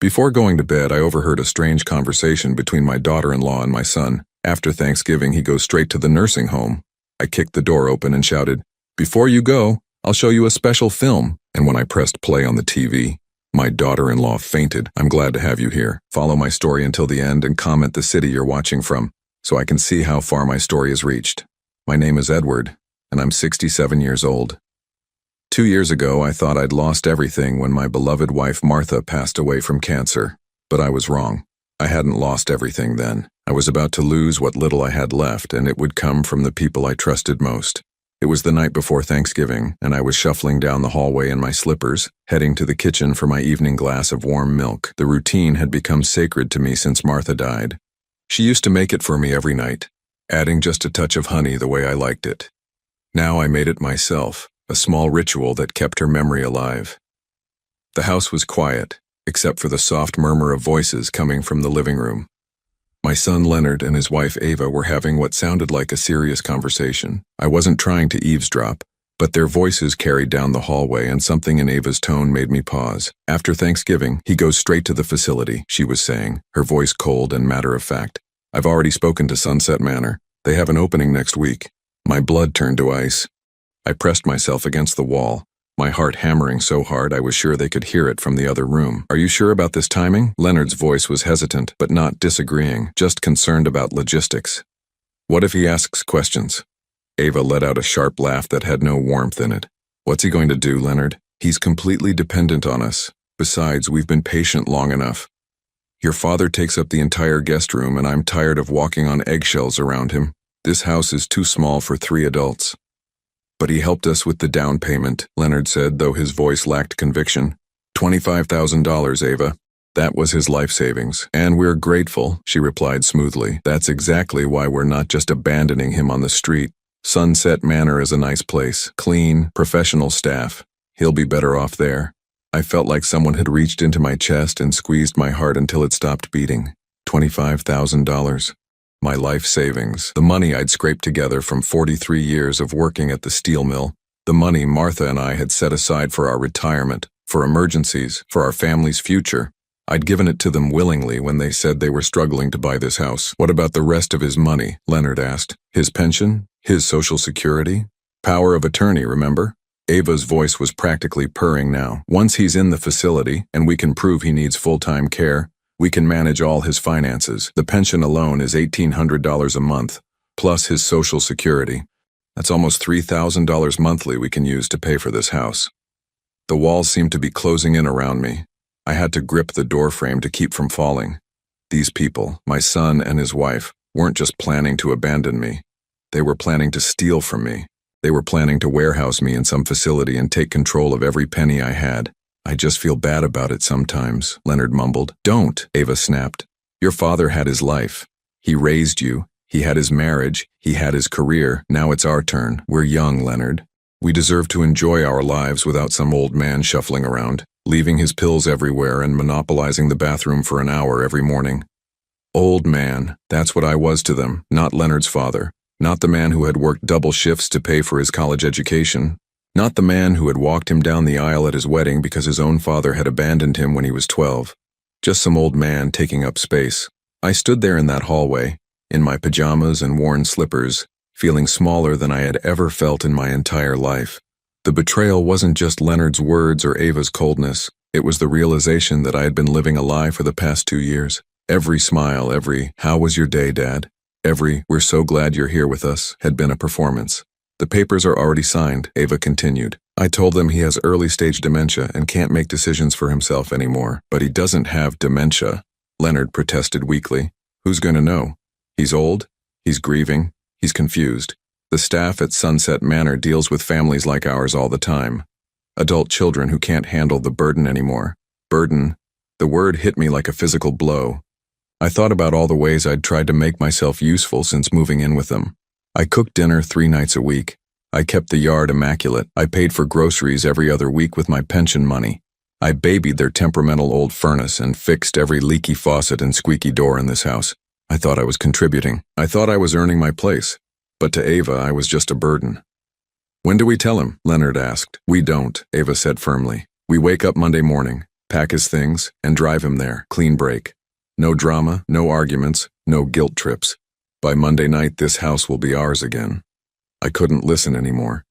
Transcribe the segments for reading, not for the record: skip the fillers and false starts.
Before going to bed, I overheard a strange conversation between my daughter-in-law and my son. After Thanksgiving, he goes straight to the nursing home. I kicked the door open and shouted, "Before you go, I'll show you a special film." And when I pressed play on the TV, my daughter-in-law fainted. "I'm glad to have you here. Follow my story until the end and comment the city you're watching from, so I can see how far my story has reached. My name is Edward, and I'm 67 years old. 2 years ago, I thought I'd lost everything when my beloved wife Martha passed away from cancer. But I was wrong. I hadn't lost everything then. I was about to lose what little I had left, and it would come from the people I trusted most. It was the night before Thanksgiving, and I was shuffling down the hallway in my slippers, heading to the kitchen for my evening glass of warm milk. The routine had become sacred to me since Martha died. She used to make it for me every night, adding just a touch of honey the way I liked it. Now I made it myself, a small ritual that kept her memory alive. The house was quiet, except for the soft murmur of voices coming from the living room. My son Leonard and his wife Ava were having what sounded like a serious conversation. I wasn't trying to eavesdrop, but their voices carried down the hallway, and something in Ava's tone made me pause. "After Thanksgiving, he goes straight to the facility," she was saying, her voice cold and matter-of-fact. "I've already spoken to Sunset Manor. They have an opening next week." My blood turned to ice. I pressed myself against the wall, my heart hammering so hard I was sure they could hear it from the other room. "Are you sure about this timing?" Leonard's voice was hesitant, but not disagreeing, just concerned about logistics. "What if he asks questions?" Ava let out a sharp laugh that had no warmth in it. "What's he going to do, Leonard? He's completely dependent on us. Besides, we've been patient long enough. Your father takes up the entire guest room, and I'm tired of walking on eggshells around him. This house is too small for 3 adults. But he helped us with the down payment," Leonard said, though his voice lacked conviction. $25,000, Ava. That was his life savings. "And we're grateful," she replied smoothly. "That's exactly why we're not just abandoning him on the street. Sunset Manor is a nice place, clean, professional staff. He'll be better off there." I felt like someone had reached into my chest and squeezed my heart until it stopped beating. $25,000. My life savings, the money I'd scraped together from 43 years of working at the steel mill, the money Martha and I had set aside for our retirement, for emergencies, for our family's future. I'd given it to them willingly when they said they were struggling to buy this house. "What about the rest of his money?" Leonard asked. "His pension? His Social Security? Power of attorney, remember?" Ava's voice was practically purring now. "Once he's in the facility, and we can prove he needs full-time care, we can manage all his finances. The pension alone is $1,800 a month, plus his Social Security. That's almost $3,000 monthly we can use to pay for this house." The walls seemed to be closing in around me. I had to grip the doorframe to keep from falling. These people, my son and his wife, weren't just planning to abandon me. They were planning to steal from me. They were planning to warehouse me in some facility and take control of every penny I had. "I just feel bad about it sometimes," Leonard mumbled. "Don't," Ava snapped. "Your father had his life. He raised you. He had his marriage. He had his career. Now it's our turn. We're young, Leonard. We deserve to enjoy our lives without some old man shuffling around, leaving his pills everywhere and monopolizing the bathroom for an hour every morning." Old man, that's what I was to them, not Leonard's father. Not the man who had worked double shifts to pay for his college education. Not the man who had walked him down the aisle at his wedding because his own father had abandoned him when he was 12. Just some old man taking up space. I stood there in that hallway, in my pajamas and worn slippers, feeling smaller than I had ever felt in my entire life. The betrayal wasn't just Leonard's words or Ava's coldness. It was the realization that I had been living a lie for the past 2 years. Every smile, every "How was your day, Dad?" every "We're so glad you're here with us" had been a performance. "The papers are already signed," Ava continued. "I told them he has early-stage dementia and can't make decisions for himself anymore." "But he doesn't have dementia," Leonard protested weakly. "Who's going to know? He's old, he's grieving, he's confused. The staff at Sunset Manor deals with families like ours all the time. Adult children who can't handle the burden anymore." Burden. The word hit me like a physical blow. I thought about all the ways I'd tried to make myself useful since moving in with them. I cooked dinner 3 nights a week. I kept the yard immaculate. I paid for groceries every other week with my pension money. I babied their temperamental old furnace and fixed every leaky faucet and squeaky door in this house. I thought I was contributing. I thought I was earning my place. But to Ava, I was just a burden. "When do we tell him?" Leonard asked. "We don't," Ava said firmly. "We wake up Monday morning. pack his things, and drive him there. Clean break. No drama, no arguments, no guilt trips. By Monday night, this house will be ours again. I couldn't listen anymore.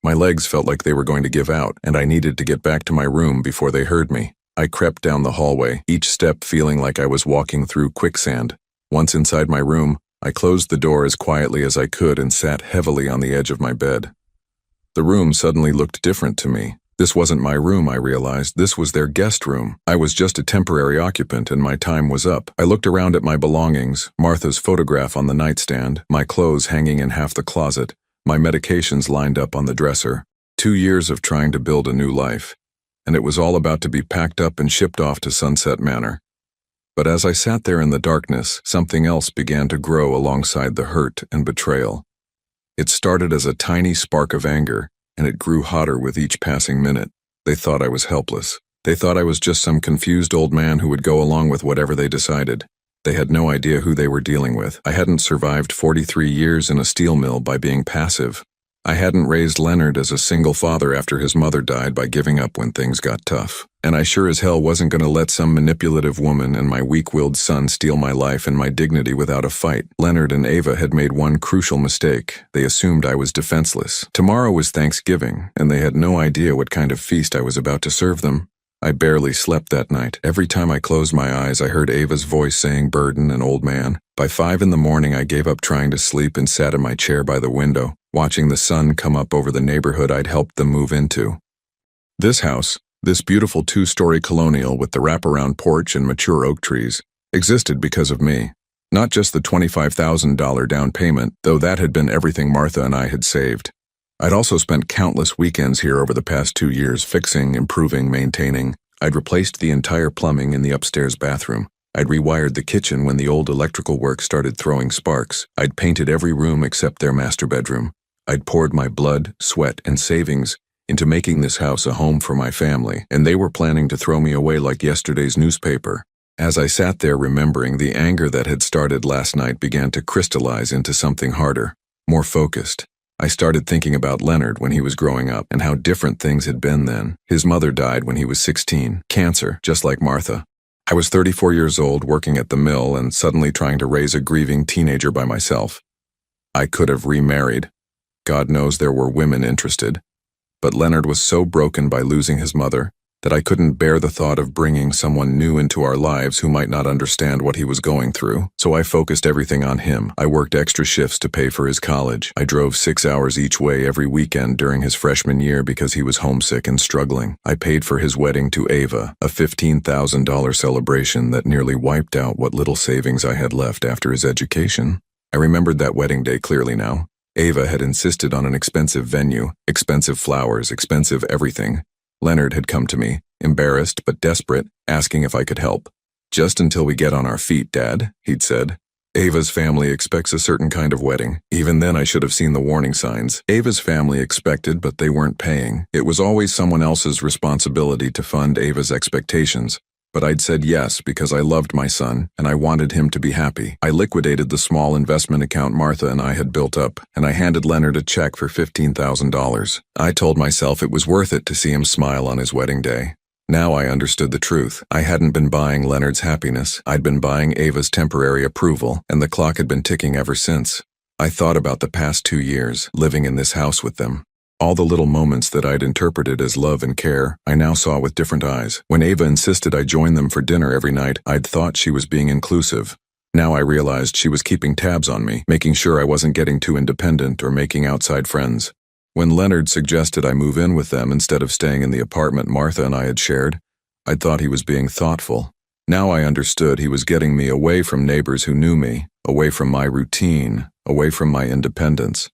My legs felt like they were going to give out, and I needed to get back to my room before they heard me. I crept down the hallway, each step feeling like I was walking through quicksand. Once inside my room, I closed the door as quietly as I could and sat heavily on the edge of my bed. The room suddenly looked different to me. This wasn't my room, I realized. This was their guest room. I was just a temporary occupant and my time was up. I looked around at my belongings, Martha's photograph on the nightstand, my clothes hanging in half the closet, my medications lined up on the dresser. 2 years of trying to build a new life, and it was all about to be packed up and shipped off to Sunset Manor. But as I sat there in the darkness, something else began to grow alongside the hurt and betrayal. It started as a tiny spark of anger, and it grew hotter with each passing minute. They thought I was helpless. They thought I was just some confused old man who would go along with whatever they decided. They had no idea who they were dealing with. I hadn't survived 43 years in a steel mill by being passive. I hadn't raised Leonard as a single father after his mother died by giving up when things got tough. And I sure as hell wasn't going to let some manipulative woman and my weak-willed son steal my life and my dignity without a fight. Leonard and Ava had made one crucial mistake. They assumed I was defenseless. Tomorrow was Thanksgiving, and they had no idea what kind of feast I was about to serve them. I barely slept that night. Every time I closed my eyes, I heard Ava's voice saying burden and old man. By 5 in the morning, I gave up trying to sleep and sat in my chair by the window, watching the sun come up over the neighborhood I'd helped them move into. This house, this beautiful 2-story colonial with the wraparound porch and mature oak trees, existed because of me. Not just the $25,000 down payment, though that had been everything Martha and I had saved. I'd also spent countless weekends here over the past 2 years fixing, improving, maintaining. I'd replaced the entire plumbing in the upstairs bathroom. I'd rewired the kitchen when the old electrical work started throwing sparks. I'd painted every room except their master bedroom. I'd poured my blood, sweat, and savings into making this house a home for my family, and they were planning to throw me away like yesterday's newspaper. As I sat there remembering, the anger that had started last night began to crystallize into something harder, more focused. I started thinking about Leonard when he was growing up and how different things had been then. His mother died when he was 16, cancer, just like Martha. I was 34 years old, working at the mill and suddenly trying to raise a grieving teenager by myself. I could have remarried. God knows there were women interested. But Leonard was so broken by losing his mother that I couldn't bear the thought of bringing someone new into our lives who might not understand what he was going through. So I focused everything on him. I worked extra shifts to pay for his college. I drove 6 hours each way every weekend during his freshman year because he was homesick and struggling. I paid for his wedding to Ava, a $15,000 celebration that nearly wiped out what little savings I had left after his education. I remembered that wedding day clearly now. Ava had insisted on an expensive venue, expensive flowers, expensive everything. Leonard had come to me, embarrassed but desperate, asking if I could help. "Just until we get on our feet, Dad," he'd said. "Ava's family expects a certain kind of wedding." Even then I should have seen the warning signs. Ava's family expected, but they weren't paying. It was always someone else's responsibility to fund Ava's expectations. But I'd said yes because I loved my son, and I wanted him to be happy. I liquidated the small investment account Martha and I had built up, and I handed Leonard a check for $15,000. I told myself it was worth it to see him smile on his wedding day. Now I understood the truth. I hadn't been buying Leonard's happiness. I'd been buying Ava's temporary approval, and the clock had been ticking ever since. I thought about the past 2 years, living in this house with them. All the little moments that I'd interpreted as love and care, I now saw with different eyes. When Ava insisted I join them for dinner every night, I'd thought she was being inclusive. Now I realized she was keeping tabs on me, making sure I wasn't getting too independent or making outside friends. When Leonard suggested I move in with them instead of staying in the apartment Martha and I had shared, I thought he was being thoughtful. Now I understood he was getting me away from neighbors who knew me, away from my routine, away from my independence.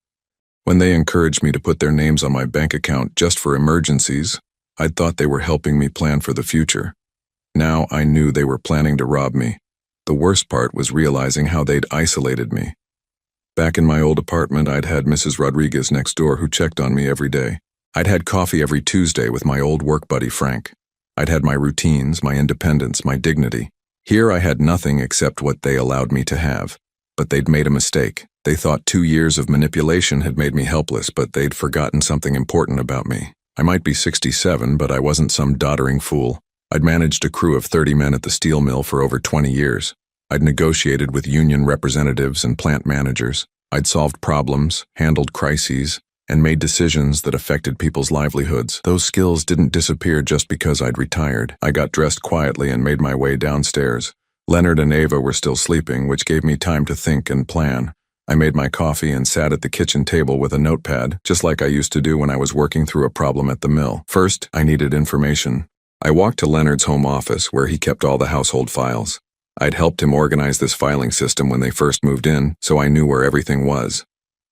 When they encouraged me to put their names on my bank account just for emergencies, I'd thought they were helping me plan for the future. Now I knew they were planning to rob me. The worst part was realizing how they'd isolated me. Back in my old apartment, I'd had Mrs. Rodriguez next door who checked on me every day. I'd had coffee every Tuesday with my old work buddy Frank. I'd had my routines, my independence, my dignity. Here I had nothing except what they allowed me to have. But they'd made a mistake. They thought 2 years of manipulation had made me helpless, but they'd forgotten something important about me. I might be 67, but I wasn't some doddering fool. I'd managed a crew of 30 men at the steel mill for over 20 years. I'd negotiated with union representatives and plant managers. I'd solved problems, handled crises, and made decisions that affected people's livelihoods. Those skills didn't disappear just because I'd retired. I got dressed quietly and made my way downstairs. Leonard and Ava were still sleeping, which gave me time to think and plan. I made my coffee and sat at the kitchen table with a notepad, just like I used to do when I was working through a problem at the mill. First, I needed information. I walked to Leonard's home office, where he kept all the household files. I'd helped him organize this filing system when they first moved in, so I knew where everything was.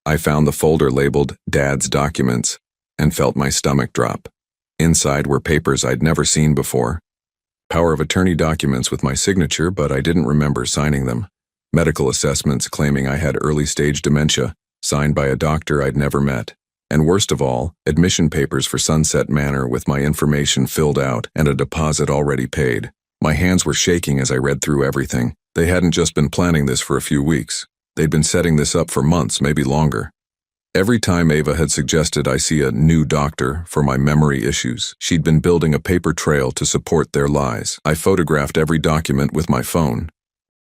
I found the folder labeled Dad's Documents and felt my stomach drop. Inside were papers I'd never seen before. Power of attorney documents with my signature, but I didn't remember signing them. Medical assessments claiming I had early-stage dementia, signed by a doctor I'd never met. And worst of all, admission papers for Sunset Manor with my information filled out and a deposit already paid. My hands were shaking as I read through everything. They hadn't just been planning this for a few weeks. They'd been setting this up for months, maybe longer. Every time Ava had suggested I see a new doctor for my memory issues, she'd been building a paper trail to support their lies. I photographed every document with my phone.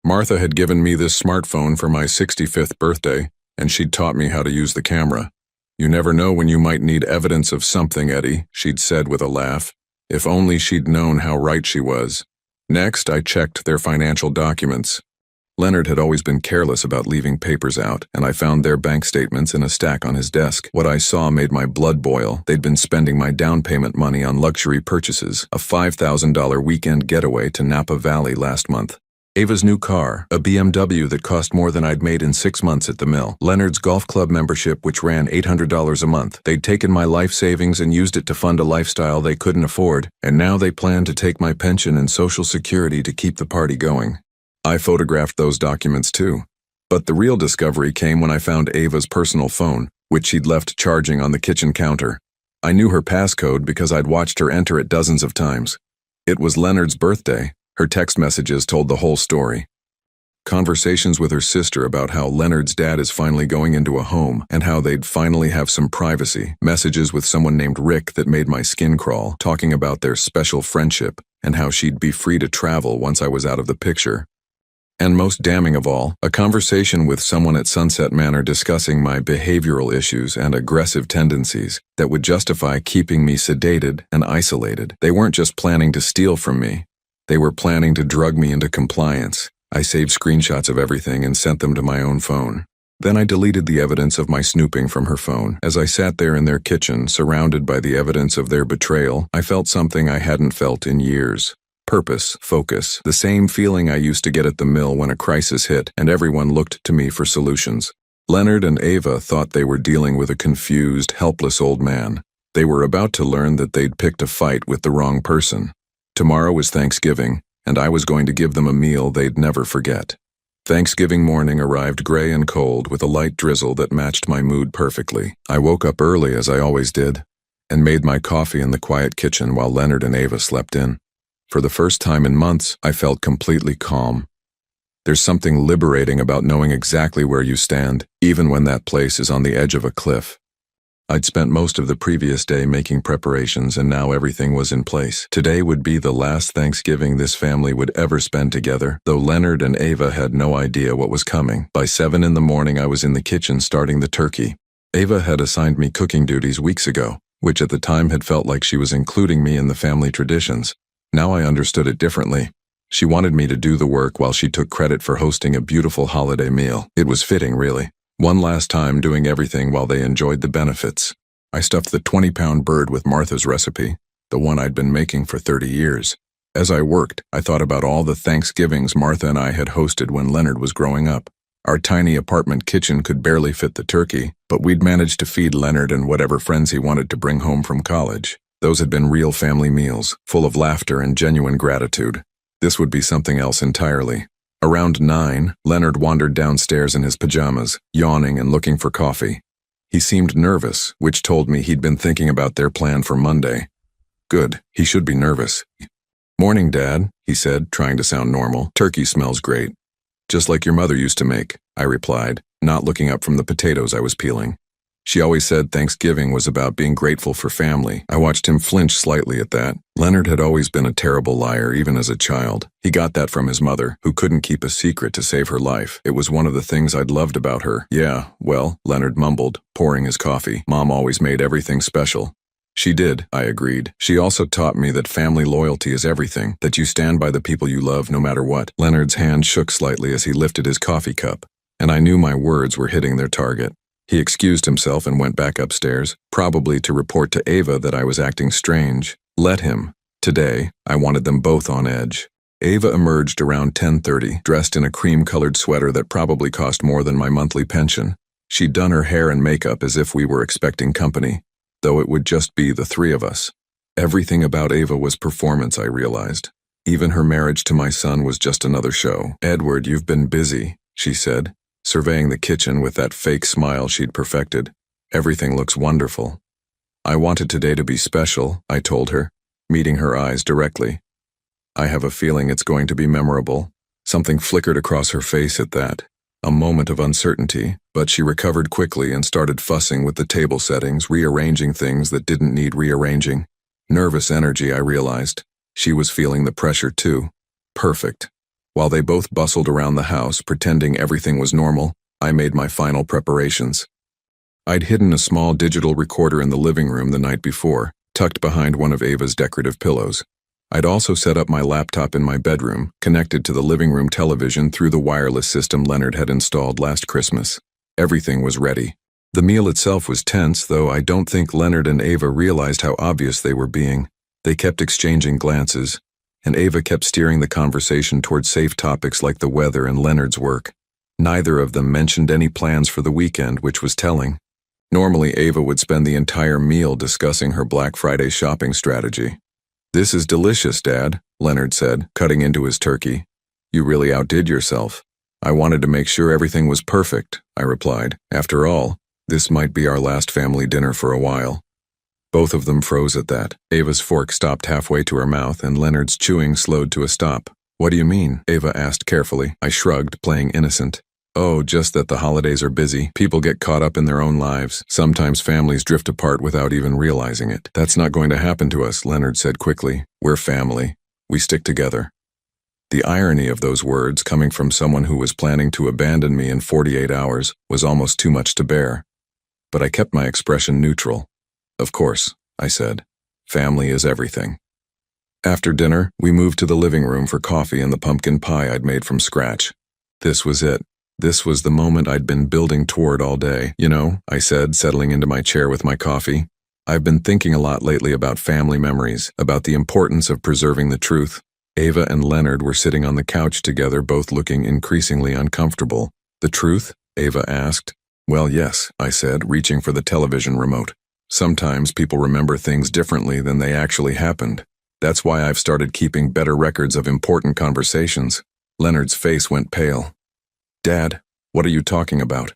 Martha had given me this smartphone for my 65th birthday, and she'd taught me how to use the camera. "You never know when you might need evidence of something, Eddie," she'd said with a laugh. If only she'd known how right she was. Next, I checked their financial documents. Leonard had always been careless about leaving papers out, and I found their bank statements in a stack on his desk. What I saw made my blood boil. They'd been spending my down payment money on luxury purchases, a $5,000 weekend getaway to Napa Valley last month. Ava's new car, a BMW that cost more than I'd made in 6 months at the mill. Leonard's golf club membership, which ran $800 a month. They'd taken my life savings and used it to fund a lifestyle they couldn't afford, and now they planned to take my pension and Social Security to keep the party going. I photographed those documents too. But the real discovery came when I found Ava's personal phone, which she'd left charging on the kitchen counter. I knew her passcode because I'd watched her enter it dozens of times. It was Leonard's birthday. Her text messages told the whole story. Conversations with her sister about how Leonard's dad is finally going into a home and how they'd finally have some privacy. Messages with someone named Rick that made my skin crawl, talking about their special friendship and how she'd be free to travel once I was out of the picture. And most damning of all, a conversation with someone at Sunset Manor discussing my behavioral issues and aggressive tendencies that would justify keeping me sedated and isolated. They weren't just planning to steal from me. They were planning to drug me into compliance. I saved screenshots of everything and sent them to my own phone. Then I deleted the evidence of my snooping from her phone. As I sat there in their kitchen, surrounded by the evidence of their betrayal, I felt something I hadn't felt in years. Purpose, focus, the same feeling I used to get at the mill when a crisis hit and everyone looked to me for solutions. Leonard and Ava thought they were dealing with a confused, helpless old man. They were about to learn that they'd picked a fight with the wrong person. Tomorrow was Thanksgiving, and I was going to give them a meal they'd never forget. Thanksgiving morning arrived gray and cold with a light drizzle that matched my mood perfectly. I woke up early, as I always did, and made my coffee in the quiet kitchen while Leonard and Ava slept in. For the first time in months, I felt completely calm. There's something liberating about knowing exactly where you stand, even when that place is on the edge of a cliff. I'd spent most of the previous day making preparations, and now everything was in place. Today would be the last Thanksgiving this family would ever spend together, though Leonard and Ava had no idea what was coming. By 7 in the morning, I was in the kitchen starting the turkey. Ava had assigned me cooking duties weeks ago, which at the time had felt like she was including me in the family traditions. Now I understood it differently. She wanted me to do the work while she took credit for hosting a beautiful holiday meal. It was fitting, really. One last time doing everything while they enjoyed the benefits. I stuffed the 20-pound bird with Martha's recipe, the one I'd been making for 30 years. As I worked, I thought about all the Thanksgivings Martha and I had hosted when Leonard was growing up. Our tiny apartment kitchen could barely fit the turkey, but we'd managed to feed Leonard and whatever friends he wanted to bring home from college. Those had been real family meals, full of laughter and genuine gratitude. This would be something else entirely. Around 9, Leonard wandered downstairs in his pajamas, yawning and looking for coffee. He seemed nervous, which told me he'd been thinking about their plan for Monday. Good, he should be nervous. "Morning, Dad," he said, trying to sound normal. "Turkey smells great. Just like your mother used to make," I replied, not looking up from the potatoes I was peeling. She always said Thanksgiving was about being grateful for family. I watched him flinch slightly at that. Leonard had always been a terrible liar, even as a child. He got that from his mother, who couldn't keep a secret to save her life. It was one of the things I'd loved about her. Yeah, well, Leonard mumbled, pouring his coffee. Mom always made everything special. She did, I agreed. She also taught me that family loyalty is everything, that you stand by the people you love no matter what. Leonard's hand shook slightly as he lifted his coffee cup, and I knew my words were hitting their target. He excused himself and went back upstairs, probably to report to Ava that I was acting strange. Let him. Today, I wanted them both on edge. Ava emerged around 10:30, dressed in a cream-colored sweater that probably cost more than my monthly pension. She'd done her hair and makeup as if we were expecting company, though it would just be the three of us. Everything about Ava was performance, I realized. Even her marriage to my son was just another show. "Edward, you've been busy," she said, surveying the kitchen with that fake smile she'd perfected. "Everything looks wonderful." "I wanted today to be special," I told her, meeting her eyes directly. "I have a feeling it's going to be memorable." Something flickered across her face at that. A moment of uncertainty, but she recovered quickly and started fussing with the table settings, rearranging things that didn't need rearranging. Nervous energy, I realized. She was feeling the pressure too. Perfect. While they both bustled around the house, pretending everything was normal, I made my final preparations. I'd hidden a small digital recorder in the living room the night before, tucked behind one of Ava's decorative pillows. I'd also set up my laptop in my bedroom, connected to the living room television through the wireless system Leonard had installed last Christmas. Everything was ready. The meal itself was tense, though I don't think Leonard and Ava realized how obvious they were being. They kept exchanging glances, and Ava kept steering the conversation toward safe topics like the weather and Leonard's work. Neither of them mentioned any plans for the weekend, which was telling. Normally, Ava would spend the entire meal discussing her Black Friday shopping strategy. "This is delicious, Dad," Leonard said, cutting into his turkey. "You really outdid yourself." "I wanted to make sure everything was perfect," I replied. "After all, this might be our last family dinner for a while." Both of them froze at that. Ava's fork stopped halfway to her mouth, and Leonard's chewing slowed to a stop. "What do you mean?" Ava asked carefully. I shrugged, playing innocent. "Oh, just that the holidays are busy. People get caught up in their own lives. Sometimes families drift apart without even realizing it." "That's not going to happen to us," Leonard said quickly. "We're family. We stick together." The irony of those words, coming from someone who was planning to abandon me in 48 hours, was almost too much to bear. But I kept my expression neutral. "Of course," I said. "Family is everything." After dinner, we moved to the living room for coffee and the pumpkin pie I'd made from scratch. This was it. This was the moment I'd been building toward all day. "You know," I said, settling into my chair with my coffee, "I've been thinking a lot lately about family memories, about the importance of preserving the truth." Ava and Leonard were sitting on the couch together, both looking increasingly uncomfortable. "The truth?" Ava asked. "Well, yes," I said, reaching for the television remote. "Sometimes people remember things differently than they actually happened. That's why I've started keeping better records of important conversations." Leonard's face went pale. "Dad, what are you talking about?"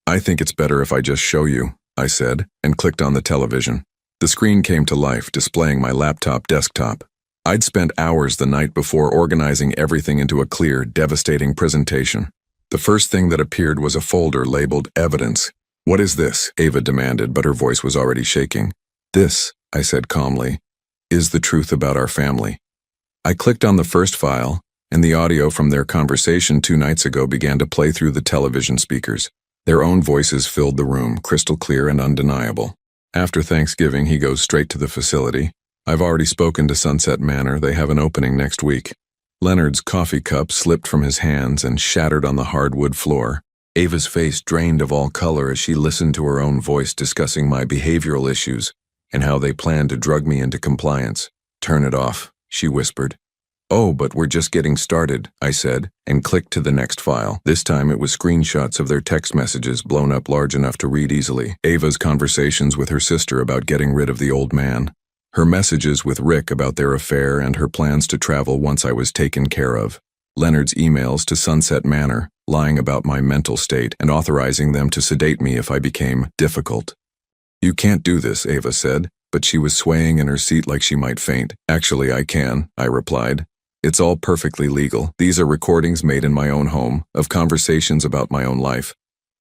"I think it's better if I just show you," I said, and clicked on the television. The screen came to life, displaying my laptop desktop. I'd spent hours the night before organizing everything into a clear, devastating presentation. The first thing that appeared was a folder labeled Evidence. "What is this?" Ava demanded, but her voice was already shaking. "This," I said calmly, "is the truth about our family." I clicked on the first file, and the audio from their conversation 2 nights ago began to play through the television speakers. Their own voices filled the room, crystal clear and undeniable. "After Thanksgiving, he goes straight to the facility. I've already spoken to Sunset Manor. They have an opening next week." Leonard's coffee cup slipped from his hands and shattered on the hardwood floor. Ava's face drained of all color as she listened to her own voice discussing my behavioral issues and how they planned to drug me into compliance. "Turn it off," she whispered. "Oh, but we're just getting started," I said, and clicked to the next file. This time it was screenshots of their text messages blown up large enough to read easily. Ava's conversations with her sister about getting rid of the old man. Her messages with Rick about their affair and her plans to travel once I was taken care of. Leonard's emails to Sunset Manor, lying about my mental state and authorizing them to sedate me if I became difficult. "You can't do this," Ava said, but she was swaying in her seat like she might faint. "Actually, I can," I replied. "It's all perfectly legal. These are recordings made in my own home, of conversations about my own life.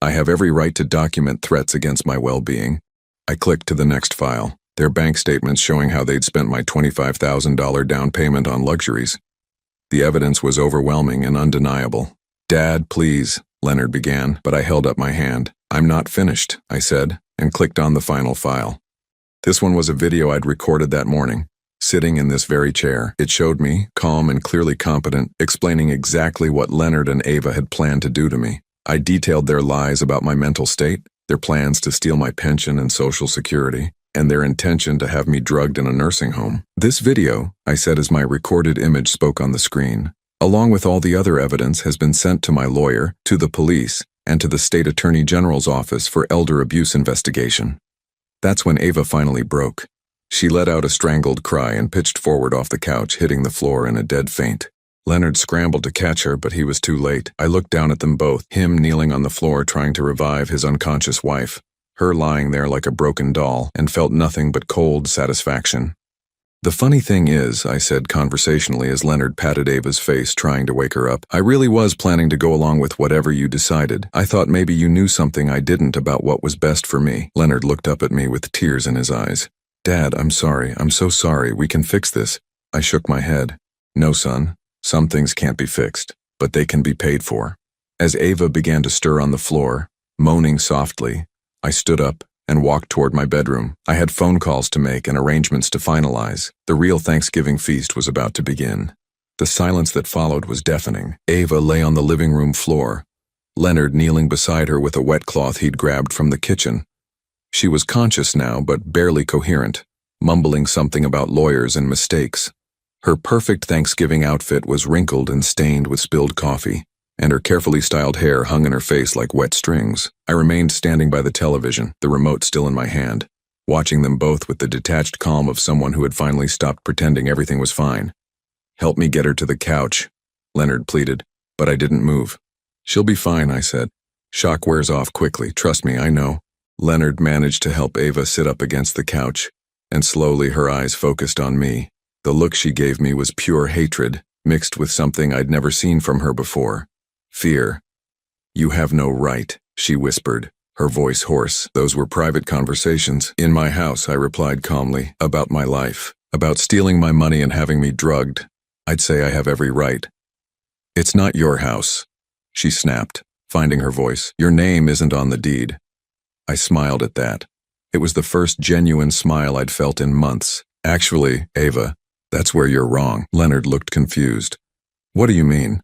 I have every right to document threats against my well-being. I clicked to the next file, their bank statements showing how they'd spent my $25,000 down payment on luxuries. The evidence was overwhelming and undeniable. "Dad, please," Leonard began, but I held up my hand. "I'm not finished," I said, and clicked on the final file. This one was a video I'd recorded that morning. Sitting in this very chair, it showed me, calm and clearly competent, explaining exactly what Leonard and Ava had planned to do to me. I detailed their lies about my mental state, their plans to steal my pension and Social Security, and their intention to have me drugged in a nursing home. "This video," I said as my recorded image spoke on the screen, "along with all the other evidence, has been sent to my lawyer, to the police, and to the State Attorney General's office for elder abuse investigation." That's when Ava finally broke. She let out a strangled cry and pitched forward off the couch, hitting the floor in a dead faint. Leonard scrambled to catch her, but he was too late. I looked down at them both, him kneeling on the floor trying to revive his unconscious wife, her lying there like a broken doll, and felt nothing but cold satisfaction. "The funny thing is," I said conversationally as Leonard patted Ava's face trying to wake her up, "I really was planning to go along with whatever you decided. I thought maybe you knew something I didn't about what was best for me." Leonard looked up at me with tears in his eyes. "Dad, I'm sorry. I'm so sorry. We can fix this." I shook my head. "No, son. Some things can't be fixed, but they can be paid for." As Ava began to stir on the floor, moaning softly, I stood up and walked toward my bedroom. I had phone calls to make and arrangements to finalize. The real Thanksgiving feast was about to begin. The silence that followed was deafening. Ava lay on the living room floor, Leonard kneeling beside her with a wet cloth he'd grabbed from the kitchen. She was conscious now, but barely coherent, mumbling something about lawyers and mistakes. Her perfect Thanksgiving outfit was wrinkled and stained with spilled coffee, and her carefully styled hair hung in her face like wet strings. I remained standing by the television, the remote still in my hand, watching them both with the detached calm of someone who had finally stopped pretending everything was fine. "Help me get her to the couch," Leonard pleaded, but I didn't move. "She'll be fine," I said. "Shock wears off quickly, trust me, I know." Leonard managed to help Ava sit up against the couch, and slowly her eyes focused on me. The look she gave me was pure hatred, mixed with something I'd never seen from her before. Fear. "You have no right," she whispered, her voice hoarse. "Those were private conversations. In my house," I replied calmly, "about my life, about stealing my money and having me drugged. I'd say I have every right." "It's not your house," she snapped, finding her voice. "Your name isn't on the deed." I smiled at that. It was the first genuine smile I'd felt in months. "Actually, Ava, that's where you're wrong." Leonard looked confused. "What do you mean?"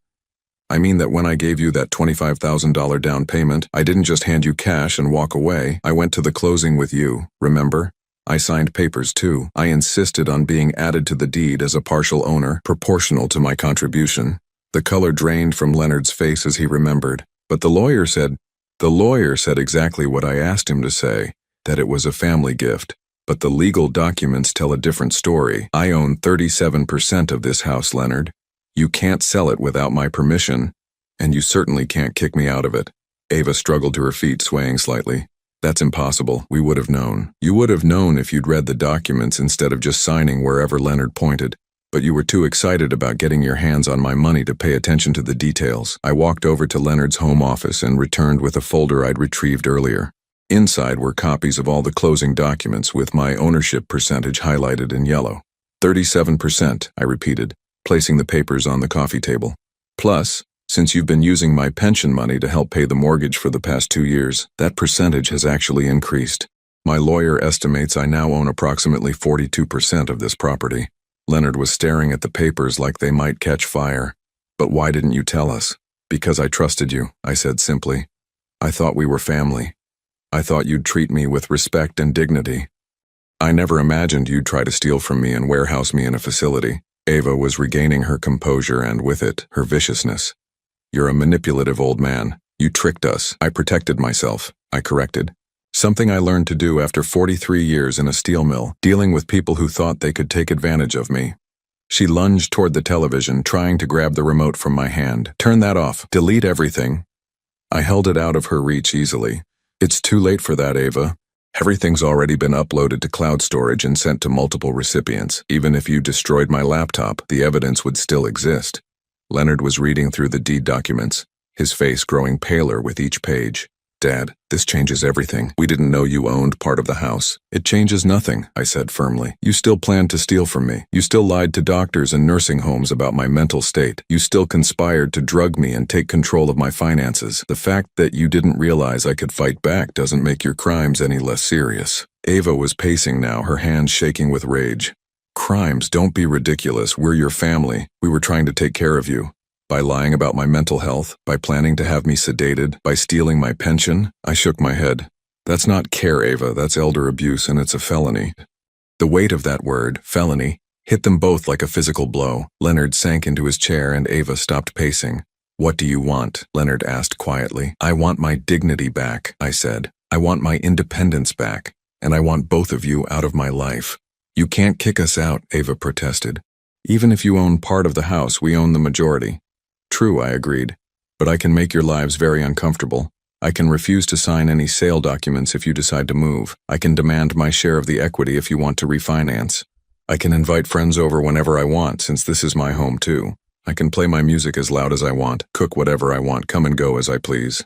"I mean that when I gave you that $25,000 down payment, I didn't just hand you cash and walk away. I went to the closing with you, remember? I signed papers too. I insisted on being added to the deed as a partial owner, proportional to my contribution." The color drained from Leonard's face as he remembered. "But the lawyer said exactly what I asked him to say, that it was a family gift. But the legal documents tell a different story. I own 37% of this house, Leonard. You can't sell it without my permission, and you certainly can't kick me out of it." Ava struggled to her feet, swaying slightly. "That's impossible. We would have known. You would have known if you'd read the documents instead of just signing wherever Leonard pointed. But you were too excited about getting your hands on my money to pay attention to the details." I walked over to Leonard's home office and returned with a folder I'd retrieved earlier. Inside were copies of all the closing documents with my ownership percentage highlighted in yellow. 37%, I repeated, placing the papers on the coffee table. "Plus, since you've been using my pension money to help pay the mortgage for the past 2 years, that percentage has actually increased. My lawyer estimates I now own approximately 42% of this property." Leonard was staring at the papers like they might catch fire. "But why didn't you tell us?" "Because I trusted you," I said simply. "I thought we were family. I thought you'd treat me with respect and dignity. I never imagined you'd try to steal from me and warehouse me in a facility." Ava was regaining her composure and, with it, her viciousness. "You're a manipulative old man. You tricked us." "I protected myself," I corrected. "Something I learned to do after 43 years in a steel mill, dealing with people who thought they could take advantage of me." She lunged toward the television, trying to grab the remote from my hand. "Turn that off. Delete everything." I held it out of her reach easily. "It's too late for that, Ava. Everything's already been uploaded to cloud storage and sent to multiple recipients. Even if you destroyed my laptop, the evidence would still exist." Leonard was reading through the deed documents, his face growing paler with each page. Dad, this changes everything. We didn't know you owned part of the house. It changes nothing, I said firmly. You still planned to steal from me. You still lied to doctors and nursing homes about my mental state. You still conspired to drug me and take control of my finances. The fact that you didn't realize I could fight back doesn't make your crimes any less serious. Ava was pacing now, her hands shaking with rage. Crimes, don't be ridiculous. We're your family. We were trying to take care of you. By lying about my mental health, by planning to have me sedated, by stealing my pension, I shook my head. That's not care, Ava, that's elder abuse and it's a felony. The weight of that word, felony, hit them both like a physical blow. Leonard sank into his chair and Ava stopped pacing. What do you want? Leonard asked quietly. I want my dignity back, I said. I want my independence back, and I want both of you out of my life. You can't kick us out, Ava protested. Even if you own part of the house, we own the majority. True, I agreed, but I can make your lives very uncomfortable. I can refuse to sign any sale documents if you decide to move. I can demand my share of the equity if you want to refinance. I can invite friends over whenever I want, since this is my home too. I can play my music as loud as I want, cook whatever I want, come and go as I please.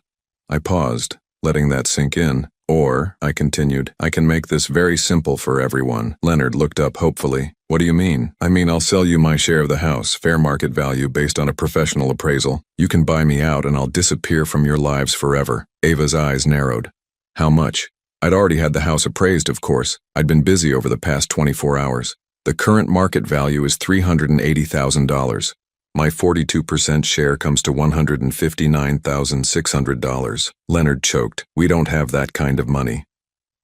I paused, letting that sink in. Or, I continued, I can make this very simple for everyone. Leonard looked up hopefully. What do you mean? I mean, I'll sell you my share of the house, fair market value based on a professional appraisal. You can buy me out and I'll disappear from your lives forever. Ava's eyes narrowed. How much? I'd already had the house appraised, of course. I'd been busy over the past 24 hours. The current market value is $380,000. My 42% share comes to $159,600. Leonard choked. We don't have that kind of money.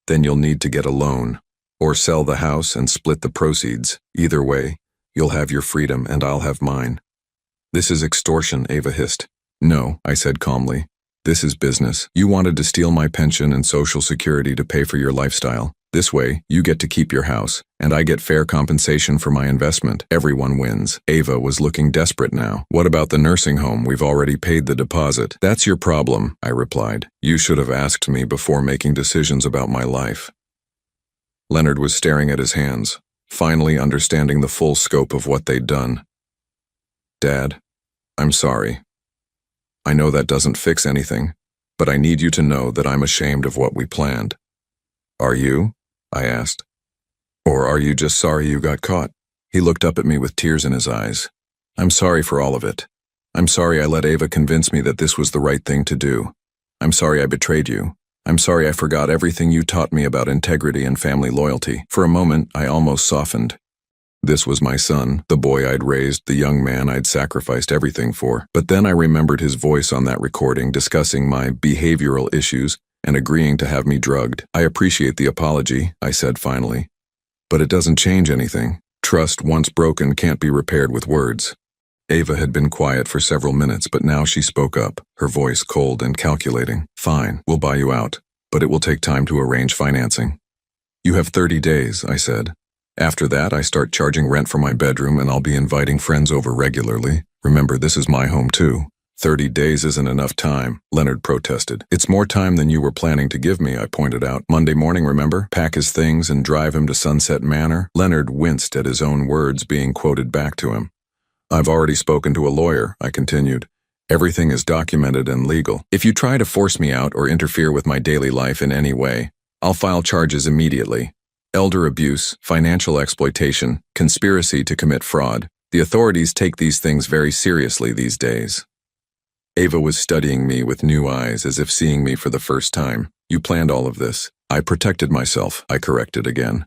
Then you'll need to get a loan. Or sell the house and split the proceeds. Either way, you'll have your freedom and I'll have mine. This is extortion, Ava hissed. No, I said calmly. This is business. You wanted to steal my pension and Social Security to pay for your lifestyle. This way, you get to keep your house, and I get fair compensation for my investment. Everyone wins. Ava was looking desperate now. What about the nursing home? We've already paid the deposit. That's your problem, I replied. You should have asked me before making decisions about my life. Leonard was staring at his hands, finally understanding the full scope of what they'd done. Dad, I'm sorry. I know that doesn't fix anything, but I need you to know that I'm ashamed of what we planned. Are you? I asked. Or are you just sorry you got caught? He looked up at me with tears in his eyes. I'm sorry for all of it. I'm sorry I let Ava convince me that this was the right thing to do. I'm sorry I betrayed you. I'm sorry I forgot everything you taught me about integrity and family loyalty. For a moment, I almost softened. This was my son, the boy I'd raised, the young man I'd sacrificed everything for. But then I remembered his voice on that recording discussing my behavioral issues and agreeing to have me drugged. I appreciate the apology, I said finally. But it doesn't change anything. Trust once broken can't be repaired with words. Ava had been quiet for several minutes, but now she spoke up, her voice cold and calculating. Fine, we'll buy you out, but it will take time to arrange financing. You have 30 days, I said. After that, I start charging rent for my bedroom and I'll be inviting friends over regularly. Remember, this is my home too. 30 days isn't enough time, Leonard protested. It's more time than you were planning to give me, I pointed out. Monday morning, remember? Pack his things and drive him to Sunset Manor? Leonard winced at his own words being quoted back to him. I've already spoken to a lawyer, I continued. Everything is documented and legal. If you try to force me out or interfere with my daily life in any way, I'll file charges immediately. Elder abuse, financial exploitation, conspiracy to commit fraud. The authorities take these things very seriously these days. Ava was studying me with new eyes as if seeing me for the first time. You planned all of this. I protected myself, I corrected again.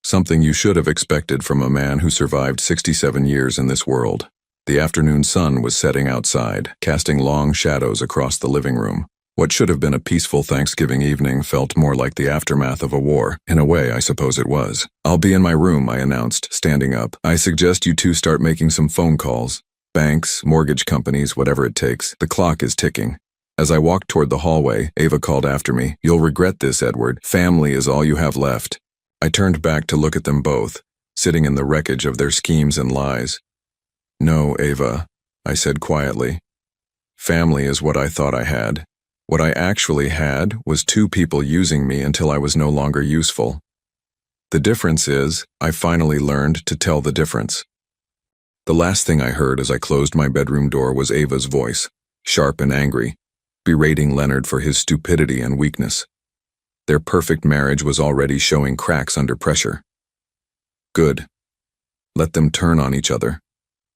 Something you should have expected from a man who survived 67 years in this world. The afternoon sun was setting outside, casting long shadows across the living room. What should have been a peaceful Thanksgiving evening felt more like the aftermath of a war. In a way, I suppose it was. I'll be in my room, I announced, standing up. I suggest you two start making some phone calls. Banks, mortgage companies, whatever it takes. The clock is ticking. As I walked toward the hallway, Ava called after me. You'll regret this, Edward. Family is all you have left. I turned back to look at them both, sitting in the wreckage of their schemes and lies. No, Ava, I said quietly. Family is what I thought I had. What I actually had was two people using me until I was no longer useful. The difference is, I finally learned to tell the difference. The last thing I heard as I closed my bedroom door was Ava's voice, sharp and angry. berating Leonard for his stupidity and weakness. Their perfect marriage was already showing cracks under pressure. Good. Let them turn on each other.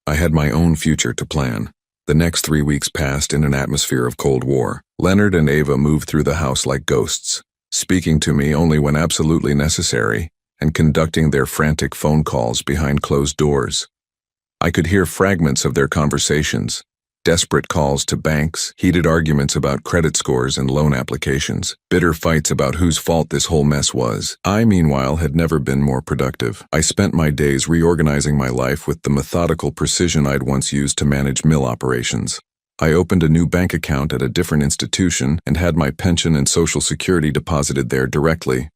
I had my own future to plan. The next 3 weeks passed in an atmosphere of Cold War. Leonard and Ava moved through the house like ghosts, speaking to me only when absolutely necessary, and conducting their frantic phone calls behind closed doors. I could hear fragments of their conversations, desperate calls to banks, heated arguments about credit scores and loan applications, bitter fights about whose fault this whole mess was. I, meanwhile, had never been more productive. I spent my days reorganizing my life with the methodical precision I'd once used to manage mill operations. I opened a new bank account at a different institution and had my pension and Social Security deposited there directly.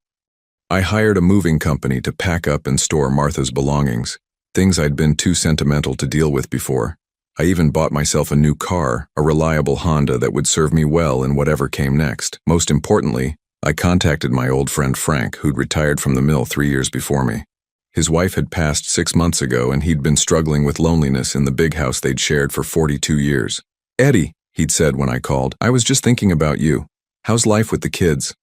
I hired a moving company to pack up and store Martha's belongings, things I'd been too sentimental to deal with before. I even bought myself a new car, a reliable Honda that would serve me well in whatever came next. Most importantly, I contacted my old friend Frank, who'd retired from the mill 3 years before me. His wife had passed 6 months ago, and he'd been struggling with loneliness in the big house they'd shared for 42 years. "Eddie," he'd said when I called, "I was just thinking about you. How's life with the kids?"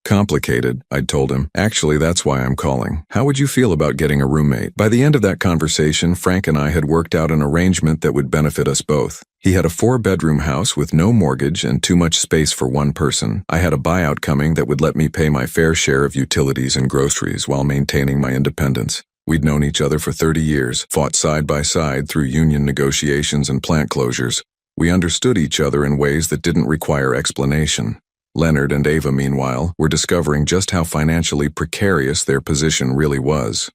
"Complicated," I'd told him. "Actually, that's why I'm calling. How would you feel about getting a roommate?" By the end of that conversation, Frank and I had worked out an arrangement that would benefit us both. He had a 4-bedroom house with no mortgage and too much space for one person. I had a buyout coming that would let me pay my fair share of utilities and groceries while maintaining my independence. We'd known each other for 30 years, fought side by side through union negotiations and plant closures. We understood each other in ways that didn't require explanation. Leonard and Ava, meanwhile, were discovering just how financially precarious their position really was.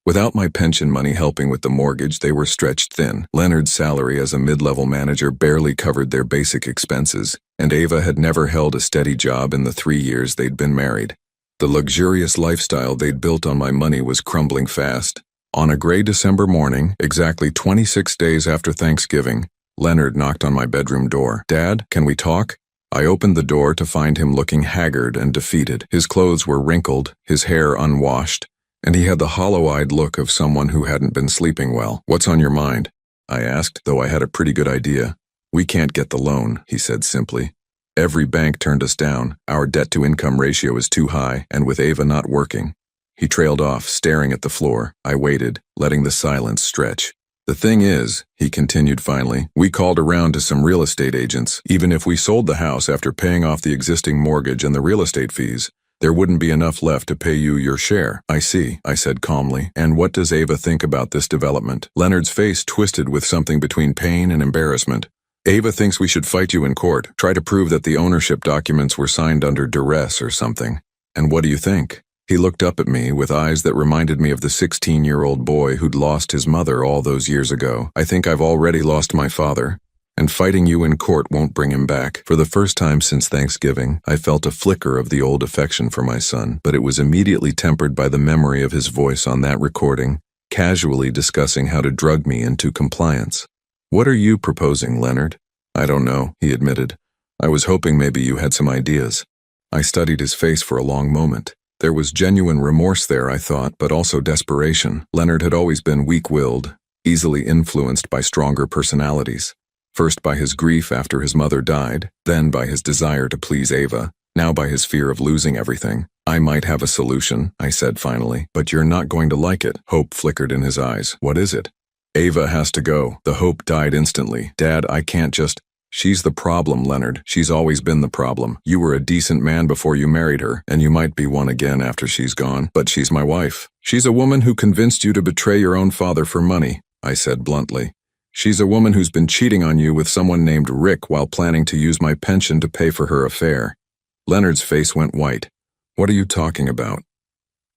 Without my pension money helping with the mortgage, they were stretched thin. Leonard's salary as a mid-level manager barely covered their basic expenses, and Ava had never held a steady job in the 3 years they'd been married. The luxurious lifestyle they'd built on my money was crumbling fast. On a gray December morning, exactly 26 days after Thanksgiving, Leonard knocked on my bedroom door. "Dad, can we talk?" I opened the door to find him looking haggard and defeated. His clothes were wrinkled, his hair unwashed, and he had the hollow-eyed look of someone who hadn't been sleeping well. "What's on your mind?" I asked, though I had a pretty good idea. "We can't get the loan," he said simply. "Every bank turned us down. Our debt-to-income ratio is too high, and with Ava not working." He trailed off, staring at the floor. I waited, letting the silence stretch. "The thing is," he continued finally, "we called around to some real estate agents. Even if we sold the house after paying off the existing mortgage and the real estate fees, there wouldn't be enough left to pay you your share." "I see," I said calmly. "And what does Ava think about this development?" Leonard's face twisted with something between pain and embarrassment. "Ava thinks we should fight you in court, try to prove that the ownership documents were signed under duress or something." "And what do you think?" He looked up at me with eyes that reminded me of the 16-year-old boy who'd lost his mother all those years ago. "I think I've already lost my father, and fighting you in court won't bring him back." For the first time since Thanksgiving, I felt a flicker of the old affection for my son, but it was immediately tempered by the memory of his voice on that recording, casually discussing how to drug me into compliance. "What are you proposing, Leonard?" "I don't know," he admitted. "I was hoping maybe you had some ideas." I studied his face for a long moment. There was genuine remorse there, I thought, but also desperation. Leonard had always been weak-willed, easily influenced by stronger personalities. First by his grief after his mother died, then by his desire to please Ava, now by his fear of losing everything. "I might have a solution," I said finally, "but you're not going to like it." Hope flickered in his eyes. "What is it?" "Ava has to go." The hope died instantly. "Dad, I can't just—" "She's the problem, Leonard. She's always been the problem. You were a decent man before you married her, and you might be one again after she's gone. But she's my wife. She's a woman who convinced you to betray your own father for money," I said bluntly. "She's a woman who's been cheating on you with someone named Rick while planning to use my pension to pay for her affair." Leonard's face went white. "What are you talking about?"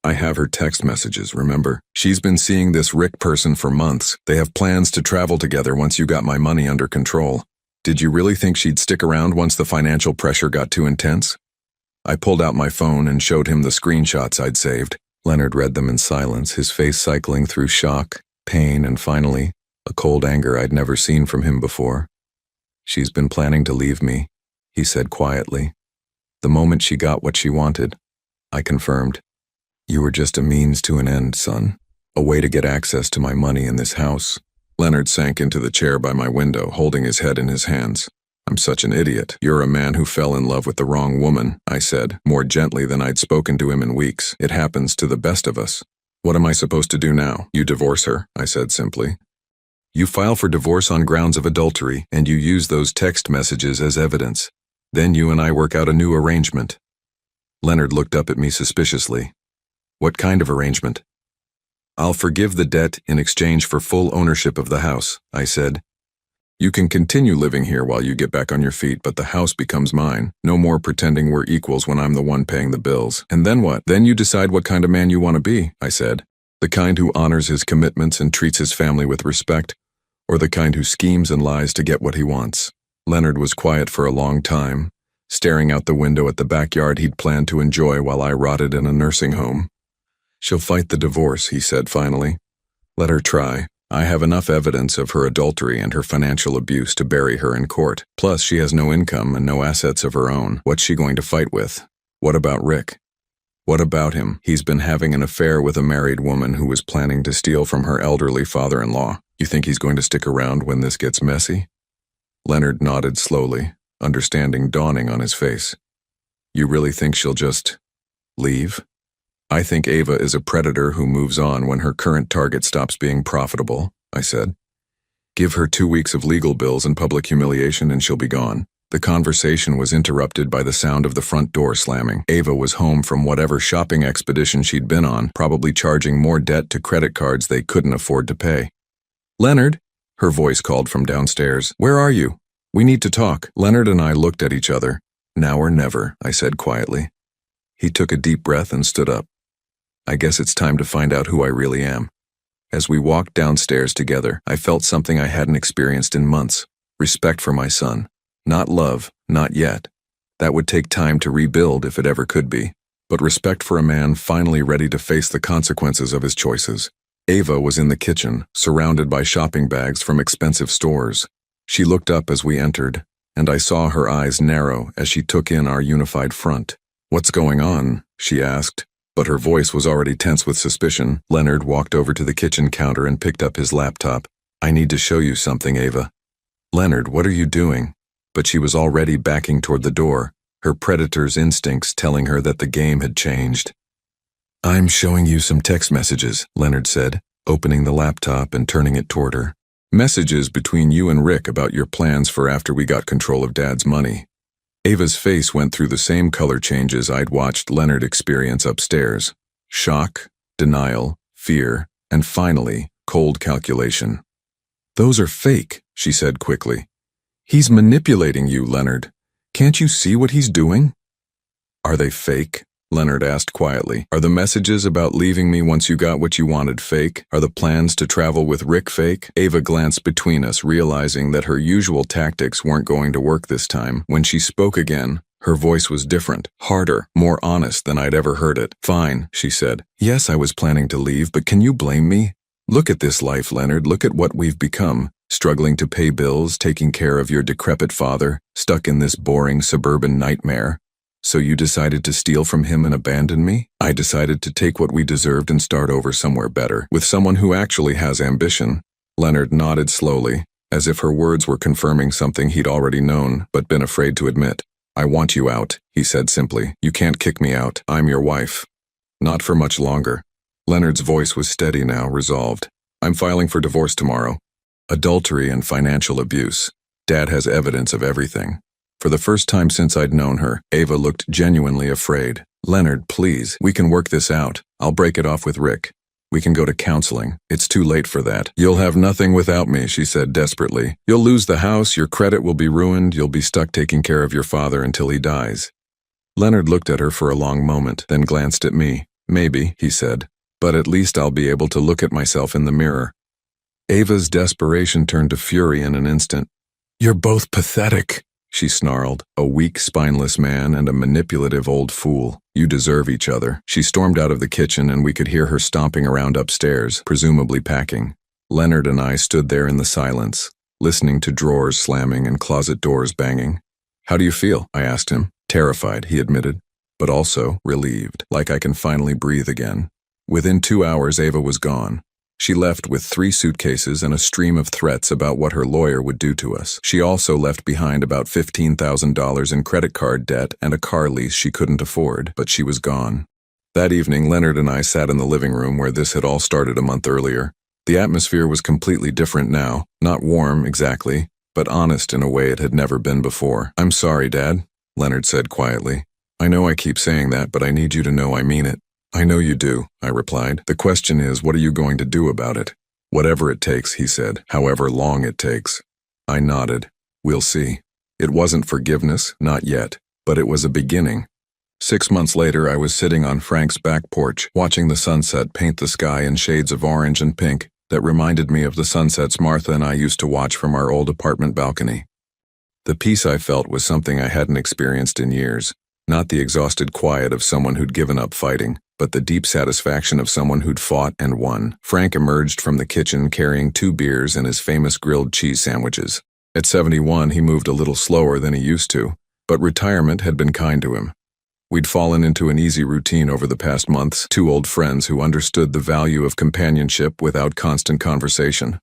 "I have her text messages, remember? She's been seeing this Rick person for months. They have plans to travel together once you got my money under control. Did you really think she'd stick around once the financial pressure got too intense?" I pulled out my phone and showed him the screenshots I'd saved. Leonard read them in silence, his face cycling through shock, pain, and finally, a cold anger I'd never seen from him before. "She's been planning to leave me," he said quietly. "The moment she got what she wanted." I confirmed. "You were just a means to an end, son. A way to get access to my money in this house." Leonard sank into the chair by my window, holding his head in his hands. I'm such an idiot. You're a man who fell in love with the wrong woman, I said, more gently than I'd spoken to him in weeks. It happens to the best of us. What am I supposed to do now? You divorce her, I said simply. You file for divorce on grounds of adultery, and you use those text messages as evidence. Then you and I work out a new arrangement. Leonard looked up at me suspiciously. What kind of arrangement? I'll forgive the debt in exchange for full ownership of the house, I said. You can continue living here while you get back on your feet, but the house becomes mine. No more pretending we're equals when I'm the one paying the bills. And then what? Then you decide what kind of man you want to be, I said. The kind who honors his commitments and treats his family with respect, or the kind who schemes and lies to get what he wants. Leonard was quiet for a long time, staring out the window at the backyard he'd planned to enjoy while I rotted in a nursing home. She'll fight the divorce, he said finally. Let her try. I have enough evidence of her adultery and her financial abuse to bury her in court. Plus, she has no income and no assets of her own. What's she going to fight with? What about Rick? What about him? He's been having an affair with a married woman who was planning to steal from her elderly father-in-law. You think he's going to stick around when this gets messy? Leonard nodded slowly, understanding dawning on his face. You really think she'll just leave? I think Ava is a predator who moves on when her current target stops being profitable, I said. Give her 2 weeks of legal bills and public humiliation and she'll be gone. The conversation was interrupted by the sound of the front door slamming. Ava was home from whatever shopping expedition she'd been on, probably charging more debt to credit cards they couldn't afford to pay. Leonard, her voice called from downstairs. Where are you? We need to talk. Leonard and I looked at each other. Now or never, I said quietly. He took a deep breath and stood up. I guess it's time to find out who I really am. As we walked downstairs together, I felt something I hadn't experienced in months. Respect for my son. Not love, not yet. That would take time to rebuild if it ever could be. But respect for a man finally ready to face the consequences of his choices. Ava was in the kitchen, surrounded by shopping bags from expensive stores. She looked up as we entered, and I saw her eyes narrow as she took in our unified front. What's going on? She asked. But her voice was already tense with suspicion. Leonard walked over to the kitchen counter and picked up his laptop. I need to show you something, Ava. Leonard, what are you doing? But she was already backing toward the door, her predator's instincts telling her that the game had changed. I'm showing you some text messages, Leonard said, opening the laptop and turning it toward her. Messages between you and Rick about your plans for after we got control of Dad's money. Ava's face went through the same color changes I'd watched Leonard experience upstairs. Shock, denial, fear, and finally, cold calculation. Those are fake, she said quickly. He's manipulating you, Leonard. Can't you see what he's doing? Are they fake? Leonard asked quietly. Are the messages about leaving me once you got what you wanted fake? Are the plans to travel with Rick fake? Ava glanced between us, realizing that her usual tactics weren't going to work this time. When she spoke again, her voice was different, harder, more honest than I'd ever heard it. Fine, she said. Yes, I was planning to leave, but can you blame me? Look at this life, Leonard. Look at what we've become. Struggling to pay bills, taking care of your decrepit father, stuck in this boring suburban nightmare. So you decided to steal from him and abandon me? I decided to take what we deserved and start over somewhere better, with someone who actually has ambition. Leonard nodded slowly, as if her words were confirming something he'd already known, but been afraid to admit. I want you out, he said simply. You can't kick me out. I'm your wife. Not for much longer. Leonard's voice was steady now, resolved. I'm filing for divorce tomorrow. Adultery and financial abuse. Dad has evidence of everything. For the first time since I'd known her, Ava looked genuinely afraid. Leonard, please, we can work this out. I'll break it off with Rick. We can go to counseling. It's too late for that. You'll have nothing without me, she said desperately. You'll lose the house, your credit will be ruined, you'll be stuck taking care of your father until he dies. Leonard looked at her for a long moment, then glanced at me. Maybe, he said, but at least I'll be able to look at myself in the mirror. Ava's desperation turned to fury in an instant. You're both pathetic, she snarled. A weak, spineless man and a manipulative old fool. You deserve each other. She stormed out of the kitchen and we could hear her stomping around upstairs, presumably packing. Leonard and I stood there in the silence, listening to drawers slamming and closet doors banging. How do you feel? I asked him. Terrified, he admitted, but also relieved, like I can finally breathe again. Within 2 hours, Ava was gone. She left with 3 suitcases and a stream of threats about what her lawyer would do to us. She also left behind about $15,000 in credit card debt and a car lease she couldn't afford, but she was gone. That evening, Leonard and I sat in the living room where this had all started a month earlier. The atmosphere was completely different now, not warm exactly, but honest in a way it had never been before. "I'm sorry, Dad," Leonard said quietly. "I know I keep saying that, but I need you to know I mean it." "I know you do," I replied. "The question is, what are you going to do about it?" "Whatever it takes," he said, "however long it takes." I nodded. "We'll see." It wasn't forgiveness, not yet, but it was a beginning. 6 months later, I was sitting on Frank's back porch, watching the sunset paint the sky in shades of orange and pink that reminded me of the sunsets Martha and I used to watch from our old apartment balcony. The peace I felt was something I hadn't experienced in years, not the exhausted quiet of someone who'd given up fighting, but the deep satisfaction of someone who'd fought and won. Frank emerged from the kitchen carrying 2 beers and his famous grilled cheese sandwiches. At 71, he moved a little slower than he used to, but retirement had been kind to him. We'd fallen into an easy routine over the past months, 2 old friends who understood the value of companionship without constant conversation.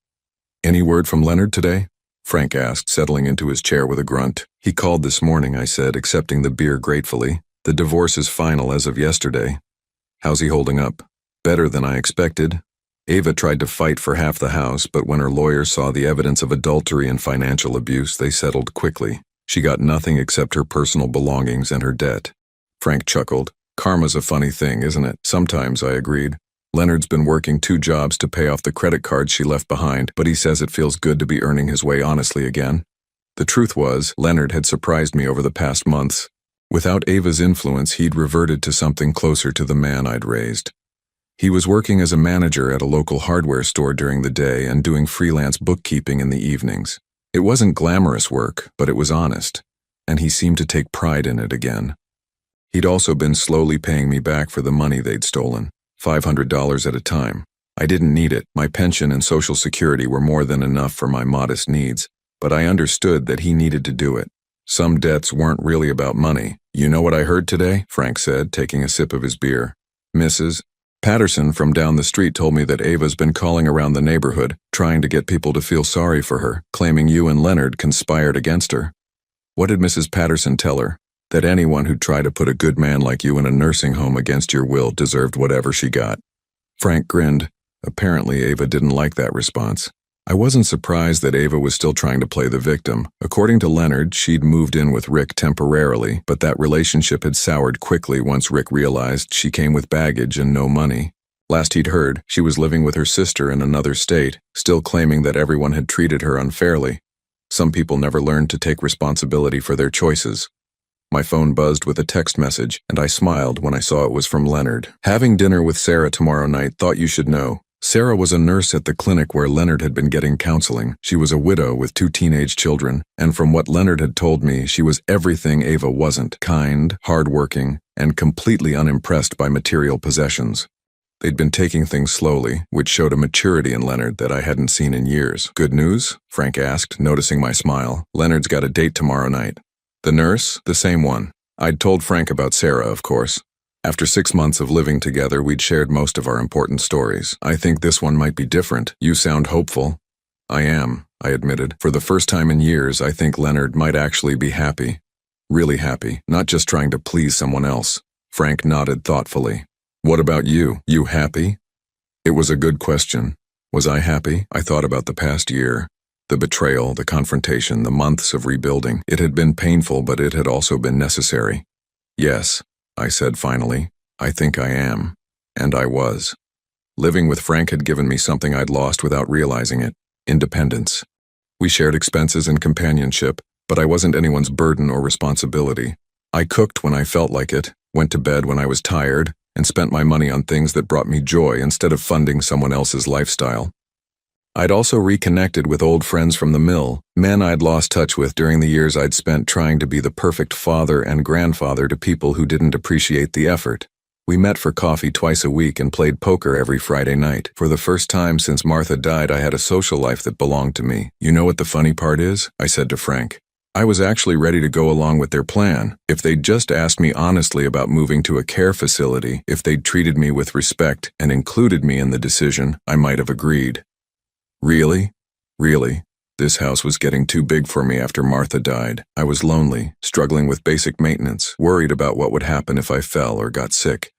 "Any word from Leonard today?" Frank asked, settling into his chair with a grunt. "He called this morning," I said, accepting the beer gratefully. "The divorce is final as of yesterday." "How's he holding up?" "Better than I expected. Ava tried to fight for half the house, but when her lawyer saw the evidence of adultery and financial abuse, they settled quickly. She got nothing except her personal belongings and her debt." Frank chuckled. "Karma's a funny thing, isn't it?" "Sometimes," I agreed. "Leonard's been working 2 jobs to pay off the credit cards she left behind, but he says it feels good to be earning his way honestly again." The truth was, Leonard had surprised me over the past months. Without Ava's influence, he'd reverted to something closer to the man I'd raised. He was working as a manager at a local hardware store during the day and doing freelance bookkeeping in the evenings. It wasn't glamorous work, but it was honest, and he seemed to take pride in it again. He'd also been slowly paying me back for the money they'd stolen, $500 at a time. I didn't need it. My pension and Social Security were more than enough for my modest needs, but I understood that he needed to do it. Some debts weren't really about money. "You know what I heard today?" Frank said, taking a sip of his beer. "Mrs. Patterson from down the street told me that Ava's been calling around the neighborhood, trying to get people to feel sorry for her, claiming you and Leonard conspired against her." "What did Mrs. Patterson tell her?" "That anyone who'd try to put a good man like you in a nursing home against your will deserved whatever she got." Frank grinned. Apparently, Ava didn't like that response. I wasn't surprised that Ava was still trying to play the victim. According to Leonard, she'd moved in with Rick temporarily, but that relationship had soured quickly once Rick realized she came with baggage and no money. Last he'd heard, she was living with her sister in another state, still claiming that everyone had treated her unfairly. Some people never learned to take responsibility for their choices. My phone buzzed with a text message, and I smiled when I saw it was from Leonard. "Having dinner with Sarah tomorrow night, thought you should know." Sarah was a nurse at the clinic where Leonard had been getting counseling. She was a widow with 2 teenage children, and from what Leonard had told me, she was everything Ava wasn't: kind, hardworking, and completely unimpressed by material possessions. They'd been taking things slowly, which showed a maturity in Leonard that I hadn't seen in years. "Good news?" Frank asked, noticing my smile. "Leonard's got a date tomorrow night." "The nurse?" "The same one." I'd told Frank about Sarah, of course. After 6 months of living together, we'd shared most of our important stories. "I think this one might be different. You sound hopeful." "I am," I admitted. "For the first time in years, I think Leonard might actually be happy. Really happy, not just trying to please someone else." Frank nodded thoughtfully. "What about you? You happy?" It was a good question. Was I happy? I thought about the past year. The betrayal, the confrontation, the months of rebuilding. It had been painful, but it had also been necessary. "Yes," I said finally. "I think I am." And I was. Living with Frank had given me something I'd lost without realizing it: independence. We shared expenses and companionship, but I wasn't anyone's burden or responsibility. I cooked when I felt like it, went to bed when I was tired, and spent my money on things that brought me joy instead of funding someone else's lifestyle. I'd also reconnected with old friends from the mill, men I'd lost touch with during the years I'd spent trying to be the perfect father and grandfather to people who didn't appreciate the effort. We met for coffee twice a week and played poker every Friday night. For the first time since Martha died, I had a social life that belonged to me. "You know what the funny part is?" I said to Frank. I was actually ready to go along with their plan. If they'd just asked me honestly about moving to a care facility, if they'd treated me with respect and included me in the decision, I might have agreed. Really? Really? This house was getting too big for me after Martha died. I was lonely, struggling with basic maintenance, worried about what would happen if I fell or got sick.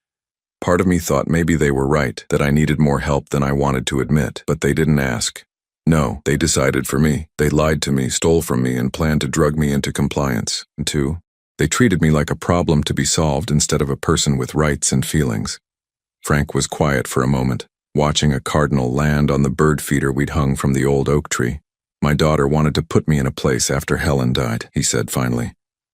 Part of me thought maybe they were right, that I needed more help than I wanted to admit, but they didn't ask. No, they decided for me. They lied to me, stole from me, and planned to drug me into compliance. And two, they treated me like a problem to be solved instead of a person with rights and feelings. Frank was quiet for a moment, watching a cardinal land on the bird feeder we'd hung from the old oak tree. My daughter wanted to put me in a place after Helen died, he said finally.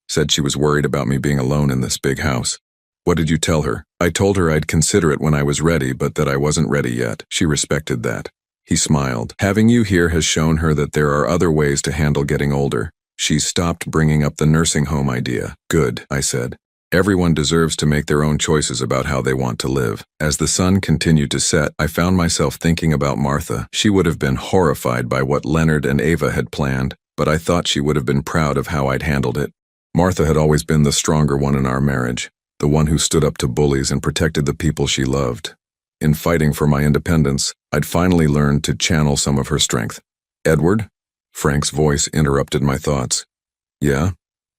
Said she was worried about me being alone in this big house. What did you tell her? I told her I'd consider it when I was ready, but that I wasn't ready yet. She respected that. He smiled. Having you here has shown her that there are other ways to handle getting older. She's stopped bringing up the nursing home idea. Good, I said. Everyone deserves to make their own choices about how they want to live. As the sun continued to set, I found myself thinking about Martha. She would have been horrified by what Leonard and Ava had planned, but I thought she would have been proud of how I'd handled it. Martha had always been the stronger one in our marriage, the one who stood up to bullies and protected the people she loved. In fighting for my independence, I'd finally learned to channel some of her strength. Edward? Frank's voice interrupted my thoughts. Yeah?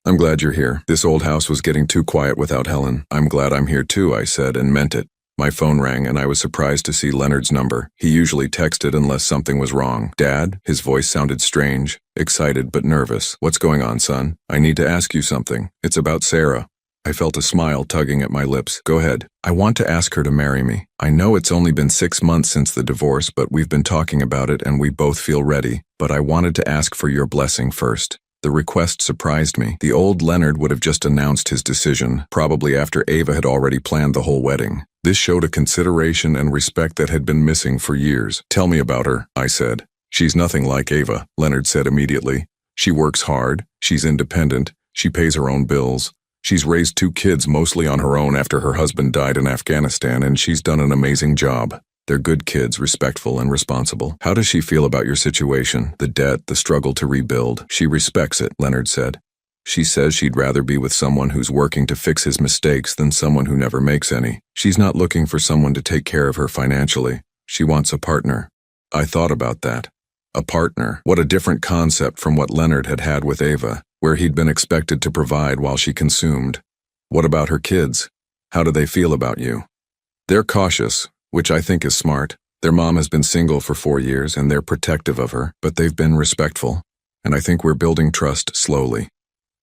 I'm glad you're here. This old house was getting too quiet without Helen. I'm glad I'm here too, I said, and meant it. My phone rang and I was surprised to see Leonard's number. He usually texted unless something was wrong. Dad? His voice sounded strange, excited but nervous. What's going on, son? I need to ask you something. It's about Sarah. I felt a smile tugging at my lips. Go ahead. I want to ask her to marry me. I know it's only been 6 months since the divorce, but we've been talking about it and we both feel ready. But I wanted to ask for your blessing first. The request surprised me. The old Leonard would have just announced his decision, probably after Ava had already planned the whole wedding. This showed a consideration and respect that had been missing for years. Tell me about her, I said. She's nothing like Ava, Leonard said immediately. She works hard, she's independent, she pays her own bills. She's raised 2 kids mostly on her own after her husband died in Afghanistan, and she's done an amazing job. They're good kids, respectful and responsible. How does she feel about your situation, the debt, the struggle to rebuild? She respects it, Leonard said. She says she'd rather be with someone who's working to fix his mistakes than someone who never makes any. She's not looking for someone to take care of her financially. She wants a partner. I thought about that. A partner. What a different concept from what Leonard had had with Ava, where he'd been expected to provide while she consumed. What about her kids? How do they feel about you? They're cautious, which I think is smart. Their mom has been single for 4 years and they're protective of her, but they've been respectful. And I think we're building trust slowly.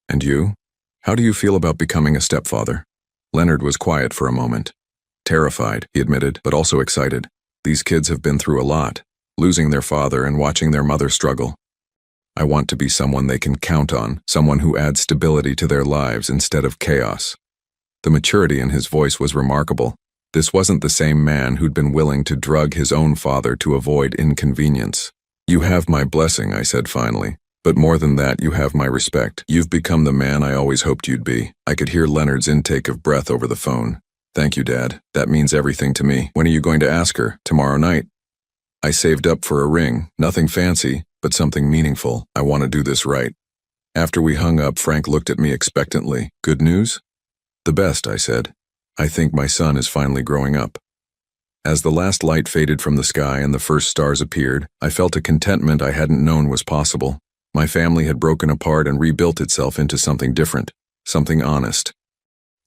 And you? How do you feel about becoming a stepfather? Leonard was quiet for a moment. Terrified, he admitted, but also excited. These kids have been through a lot, losing their father and watching their mother struggle. I want to be someone they can count on, someone who adds stability to their lives instead of chaos. The maturity in his voice was remarkable. This wasn't the same man who'd been willing to drug his own father to avoid inconvenience. You have my blessing, I said finally. But more than that, you have my respect. You've become the man I always hoped you'd be. I could hear Leonard's intake of breath over the phone. Thank you, Dad. That means everything to me. When are you going to ask her? Tomorrow night? I saved up for a ring. Nothing fancy, but something meaningful. I want to do this right. After we hung up, Frank looked at me expectantly. Good news? The best, I said. I think my son is finally growing up. As the last light faded from the sky and the first stars appeared, I felt a contentment I hadn't known was possible. My family had broken apart and rebuilt itself into something different, something honest.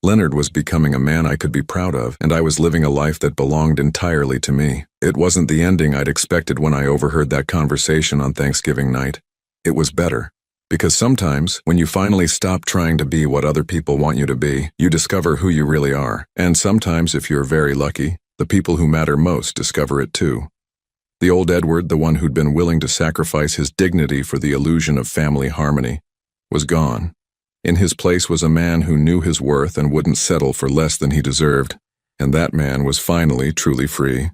Leonard was becoming a man I could be proud of, and I was living a life that belonged entirely to me. It wasn't the ending I'd expected when I overheard that conversation on Thanksgiving night. It was better. Because sometimes, when you finally stop trying to be what other people want you to be, you discover who you really are. And sometimes, if you're very lucky, the people who matter most discover it too. The old Edward, the one who'd been willing to sacrifice his dignity for the illusion of family harmony, was gone. In his place was a man who knew his worth and wouldn't settle for less than he deserved, and that man was finally truly free.